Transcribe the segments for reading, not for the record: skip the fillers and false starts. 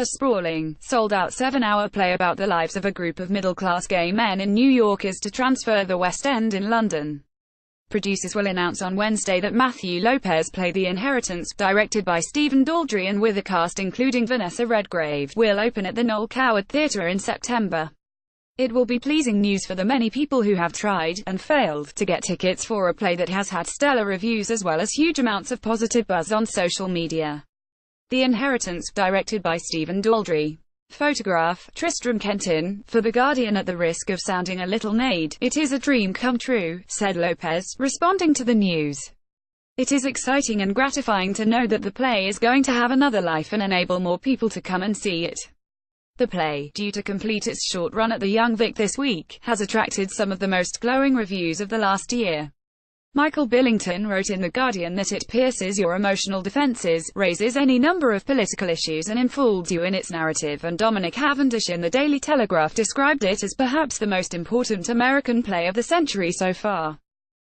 A sprawling, sold-out 7-hour play about the lives of a group of middle-class gay men in New York is to transfer the West End in London. Producers will announce on Wednesday that Matthew Lopez' play The Inheritance, directed by Stephen Daldry and with a cast including Vanessa Redgrave, will open at the Noel Coward Theatre in September. It will be pleasing news for the many people who have tried, and failed, to get tickets for a play that has had stellar reviews as well as huge amounts of positive buzz on social media. The Inheritance, directed by Stephen Daldry. Photograph, Tristram Kenton, for The Guardian. At the risk of sounding a little naïve, it is a dream come true, said Lopez, responding to the news. It is exciting and gratifying to know that the play is going to have another life and enable more people to come and see it. The play, due to complete its short run at the Young Vic this week, has attracted some of the most glowing reviews of the last year. Michael Billington wrote in The Guardian that it pierces your emotional defenses, raises any number of political issues and enfolds you in its narrative, and Dominic Cavendish in The Daily Telegraph described it as perhaps the most important American play of the century so far.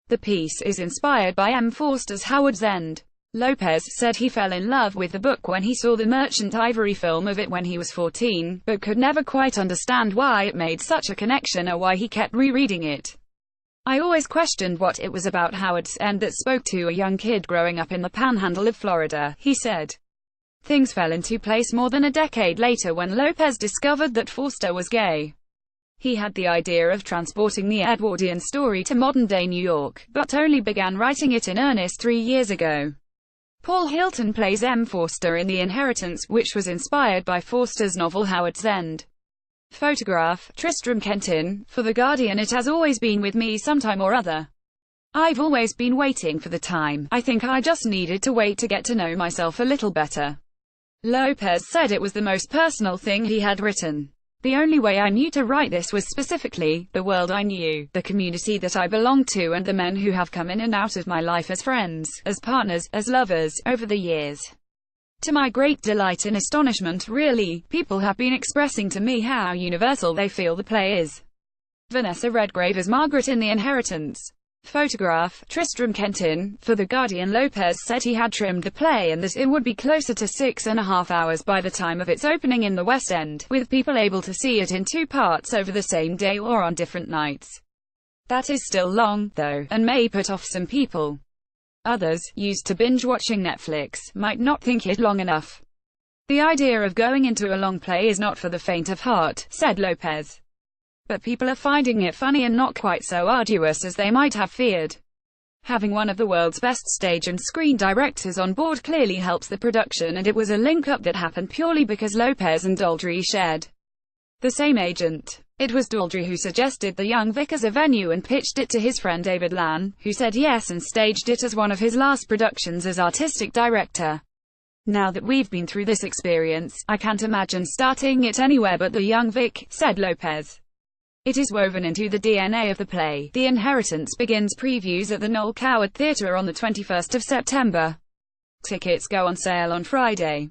The piece is inspired by M. Forster's Howard's End. Lopez said he fell in love with the book when he saw the Merchant Ivory film of it when he was 14, but could never quite understand why it made such a connection or why he kept rereading it. I always questioned what it was about Howard's End that spoke to a young kid growing up in the panhandle of Florida, he said. Things fell into place more than a decade later when Lopez discovered that Forster was gay. He had the idea of transporting the Edwardian story to modern-day New York, but only began writing it in earnest 3 years ago. Paul Hilton plays M. Forster in The Inheritance, which was inspired by Forster's novel Howard's End. Photograph, Tristram Kenton, for The Guardian. It has always been with me sometime or other. I've always been waiting for the time. I think I just needed to wait to get to know myself a little better. Lopez said it was the most personal thing he had written. The only way I knew to write this was specifically the world I knew, the community that I belonged to, and the men who have come in and out of my life as friends, as partners, as lovers, over the years. To my great delight and astonishment, really, people have been expressing to me how universal they feel the play is. Vanessa Redgrave as Margaret in The Inheritance. Photograph, Tristram Kenton, for The Guardian. Lopez said he had trimmed the play and that it would be closer to 6.5 hours by the time of its opening in the West End, with people able to see it in 2 parts over the same day or on different nights. That is still long, though, and may put off some people. Others, used to binge-watching Netflix, might not think it long enough. The idea of going into a long play is not for the faint of heart, said Lopez. But people are finding it funny and not quite so arduous as they might have feared. Having one of the world's best stage and screen directors on board clearly helps the production, and it was a link-up that happened purely because Lopez and Daldry shared the same agent. It was Daldry who suggested the Young Vic as a venue and pitched it to his friend David Lan, who said yes and staged it as one of his last productions as artistic director. Now that we've been through this experience, I can't imagine starting it anywhere but the Young Vic, said Lopez. It is woven into the DNA of the play. The Inheritance begins previews at the Noel Coward Theatre on the 21st of September. Tickets go on sale on Friday.